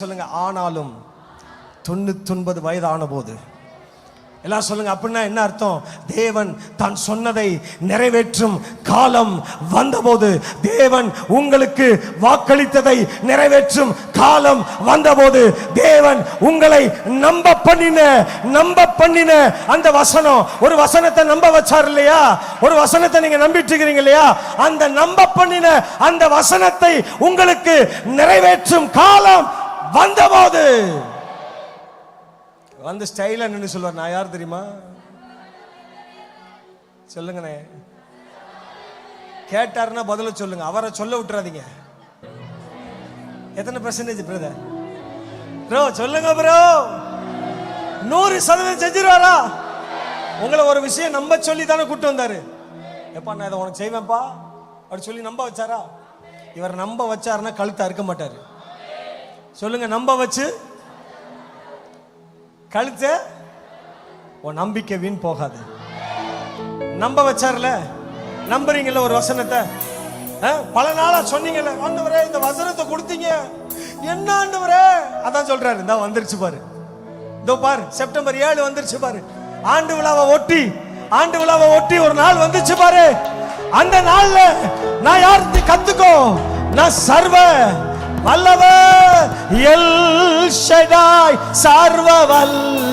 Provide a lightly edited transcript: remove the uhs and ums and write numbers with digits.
சொல்லுங்க. ஆனாலும் 99 வயதான போது எல்லாம் சொல்லுங்க. அப்படின்னா என்ன அர்த்தம்? தேவன் தான் சொன்னதை நிறைவேற்றும் காலம் வந்தபோது, தேவன் உங்களுக்கு வாக்களித்ததை நிறைவேற்றும் காலம் வந்தபோது, தேவன் உங்களை நம்ப பண்ணின அந்த வசனம், ஒரு வசனத்தை நம்ப வச்சார் இல்லையா? ஒரு வசனத்தை நீங்க நம்பிட்டு இருக்கீங்க இல்லையா? அந்த நம்ப பண்ணின அந்த வசனத்தை உங்களுக்கு நிறைவேற்றும் காலம் வந்தபோது வந்து ஸ்டைலா நின்று சொல்வார். நான் யார் தெரியுமா? சொல்லுங்கண்ணே. கேட்டாருன்னா பதில சொல்லுங்க, அவரை சொல்ல விட்டுறாதீங்க. எத்தனை பெர்சன்டேஜ் பிரதர்? ப்ரோ சொல்லுங்க ப்ரோ. 100% செஞ்சிருவாரா? உங்களை ஒரு விஷயம் நம்ப சொல்லி தானே கூட்டு வந்தாரு. எப்பா நான் இதை உனக்கு செய்வேன்ப்பா அப்படி சொல்லி நம்ப வச்சாரா? இவர் நம்ப வச்சாருன்னா கழுத்தை அறுக்க மாட்டாரு. சொல்லுங்க. நம்ப வச்சு கழுத்த உன் நம்பிக்கை வீண் போகாது. நம்ப வச்சார்ல, நம்புறீங்கல்ல ஒரு வசனத்தை? பல நாளா சொன்னீங்கல்ல, ஆண்டவரே இந்த வசனத்தை கொடுத்தீங்க, என்ன ஆண்டவரே? அதான் சொல்றாரு, இந்த வந்துருச்சு பாரு, இதோ பாரு, செப்டம்பர் 7 வந்துருச்சு பாரு. ஆண்டு விழாவை ஒட்டி ஒரு நாள் வந்துச்சு பாரு. அந்த நாள்ல நான் யாருக்கு கத்துக்கோ? நான் சர்வ வல்லவர், எல் ஷடாய், சர்வ வல்ல